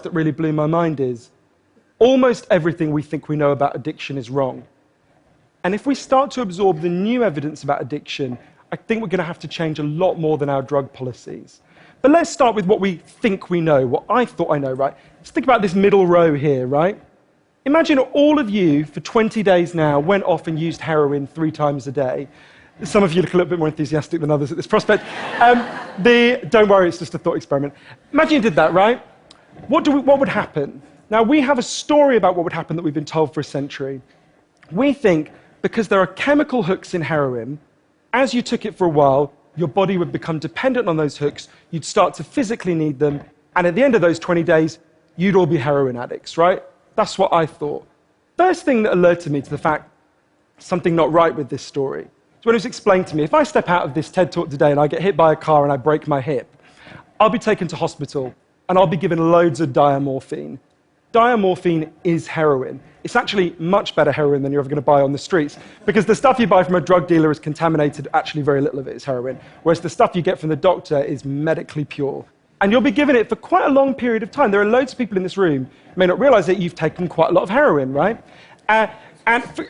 that really blew my mind is almost everything we think we know about addiction is wrong. And if we start to absorb the new evidence about addiction, I think we're going to have to change a lot more than our drug policies. But let's start with what we think we know, what I thought I know, right? Let's think about this middle row here, right? Imagine all of you for 20 days now went off and used heroin 3 times a day. Some of you look a little bit more enthusiastic than others at this prospect. Don't worry, it's just a thought experiment. Imagine you did that, right? What would happen? Now, we have a story about what would happen that we've been told for a century. We think because there are chemical hooks in heroin, as you took it for a while, your body would become dependent on those hooks, you'd start to physically need them, and at the end of those 20 days, you'd all be heroin addicts, right? That's what I thought. First thing that alerted me to the fact something not right with this story is when it was explained to me, if I step out of this TED Talk today and I get hit by a car and I break my hip, I'll be taken to hospital and I'll be given loads of diamorphine. Diamorphine is heroin. It's actually much better heroin than you're ever going to buy on the streets, because the stuff you buy from a drug dealer is contaminated, actually very little of it is heroin, whereas the stuff you get from the doctor is medically pure. And you'll be given it for quite a long period of time. There are loads of people in this room who may not realize that you've taken quite a lot of heroin, right? And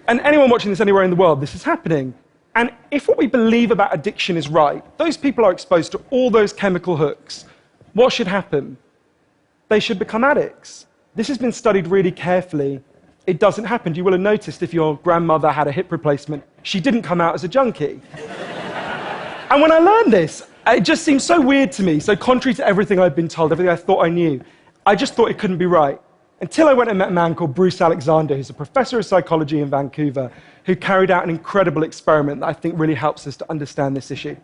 anyone watching this anywhere in the world, this is happening. And if what we believe about addiction is right, those people are exposed to all those chemical hooks. What should happen? They should become addicts. This has been studied really carefully. It doesn't happen. You will have noticed if your grandmother had a hip replacement, she didn't come out as a junkie. And when I learned this, it just seemed so weird to me, so contrary to everything I'd been told, everything I thought I knew. I just thought it couldn't be right. Until I went and met a man called Bruce Alexander, who's a professor of psychology in Vancouver, who carried out an incredible experiment that I think really helps us to understand this issue.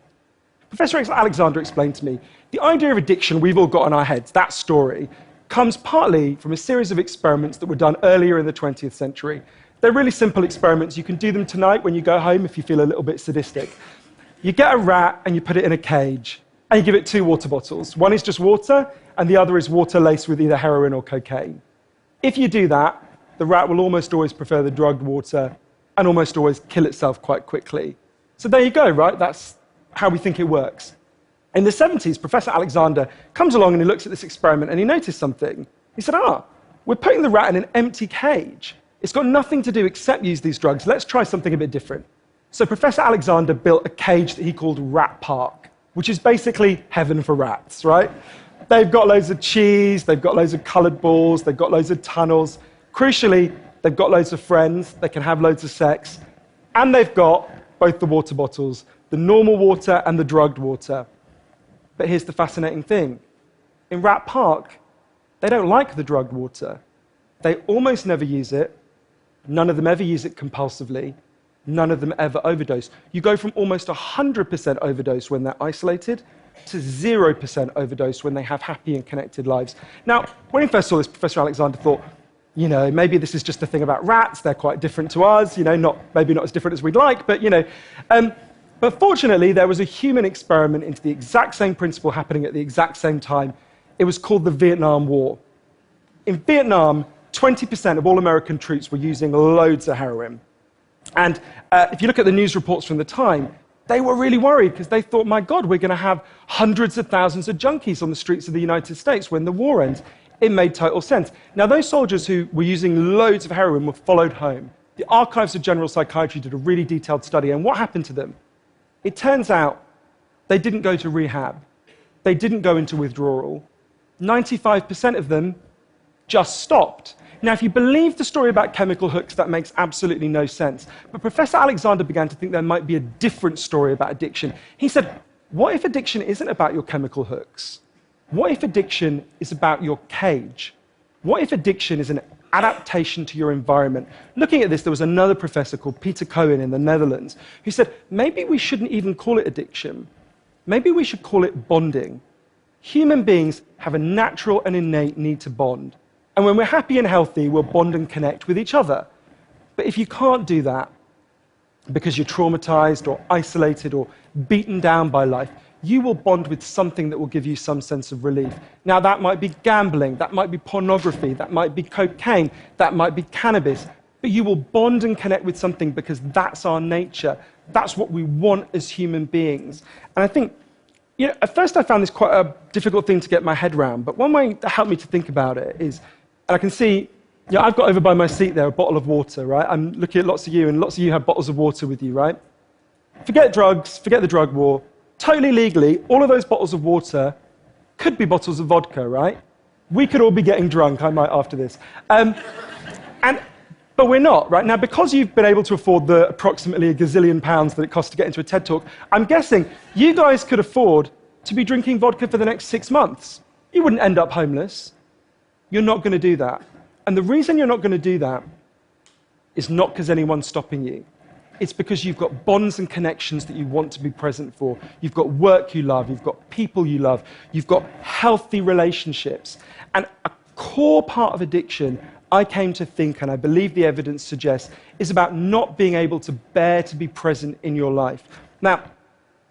Professor Alexander explained to me, the idea of addiction we've all got in our heads, that story, comes partly from a series of experiments that were done earlier in the 20th century. They're really simple experiments. You can do them tonight when you go home if you feel a little bit sadistic. You get a rat and you put it in a cage, and you give it 2 water bottles. One is just water, and the other is water laced with either heroin or cocaine. If you do that, the rat will almost always prefer the drugged water and almost always kill itself quite quickly. So there you go, right? That's how we think it works. In the 70s, Professor Alexander comes along and he looks at this experiment and he noticed something. He said, we're putting the rat in an empty cage. It's got nothing to do except use these drugs. Let's try something a bit different. So Professor Alexander built a cage that he called Rat Park, which is basically heaven for rats, right? They've got loads of cheese, they've got loads of colored balls, they've got loads of tunnels. Crucially, they've got loads of friends, they can have loads of sex, and they've got both the water bottles, the normal water and the drugged water. But here's the fascinating thing. In Rat Park, they don't like the drugged water. They almost never use it. None of them ever use it compulsively. None of them ever overdose. You go from almost 100% overdose when they're isolated to 0% overdose when they have happy and connected lives. Now, when he first saw this, Professor Alexander thought, maybe this is just a thing about rats. They're quite different to us. Maybe not as different as we'd like, but But fortunately, there was a human experiment into the exact same principle happening at the exact same time. It was called the Vietnam War. In Vietnam, 20% of all American troops were using loads of heroin. And if you look at the news reports from the time, they were really worried because they thought, my God, we're going to have hundreds of thousands of junkies on the streets of the United States when the war ends. It made total sense. Now, those soldiers who were using loads of heroin were followed home. The Archives of General Psychiatry did a really detailed study, and what happened to them? It turns out they didn't go to rehab. They didn't go into withdrawal. 95% of them just stopped. Now, if you believe the story about chemical hooks, that makes absolutely no sense. But Professor Alexander began to think there might be a different story about addiction. He said, what if addiction isn't about your chemical hooks? What if addiction is about your cage? What if addiction is an adaptation to your environment? Looking at this, there was another professor called Peter Cohen in the Netherlands who said, maybe we shouldn't even call it addiction. Maybe we should call it bonding. Human beings have a natural and innate need to bond. And when we're happy and healthy, we'll bond and connect with each other. But if you can't do that because you're traumatized or isolated or beaten down by life, you will bond with something that will give you some sense of relief. Now, that might be gambling, that might be pornography, that might be cocaine, that might be cannabis, but you will bond and connect with something because that's our nature. That's what we want as human beings. And I think At first I found this quite a difficult thing to get my head around, but one way that helped me to think about it is, and I can see, I've got over by my seat there a bottle of water, right? I'm looking at lots of you, and lots of you have bottles of water with you, right? Forget drugs, forget the drug war. Totally legally, all of those bottles of water could be bottles of vodka, right? We could all be getting drunk, I might after this. But we're not, right? Now, because you've been able to afford the approximately £1 gazillion that it costs to get into a TED Talk, I'm guessing you guys could afford to be drinking vodka for the next 6 months. You wouldn't end up homeless. You're not going to do that. And the reason you're not going to do that is not because anyone's stopping you. It's because you've got bonds and connections that you want to be present for. You've got work you love. You've got people you love. You've got healthy relationships. And a core part of addiction, I came to think, and I believe the evidence suggests, is about not being able to bear to be present in your life. Now,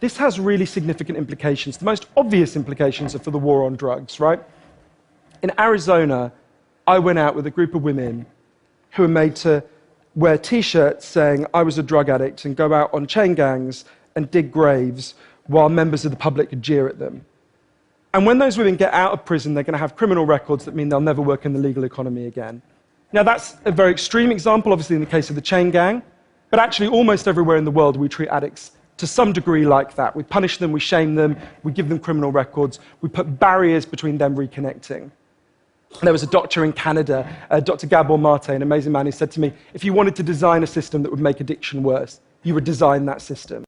this has really significant implications. The most obvious implications are for the war on drugs, right? In Arizona, I went out with a group of women who were made to wear T-shirts saying I was a drug addict and go out on chain gangs and dig graves while members of the public could jeer at them. And when those women get out of prison, they're going to have criminal records that mean they'll never work in the legal economy again. Now, that's a very extreme example, obviously, in the case of the chain gang, but actually almost everywhere in the world we treat addicts to some degree like that. We punish them, we shame them, we give them criminal records, we put barriers between them reconnecting. There was a doctor in Canada, Dr. Gabor Mate, an amazing man, who said to me, if you wanted to design a system that would make addiction worse, you would design that system.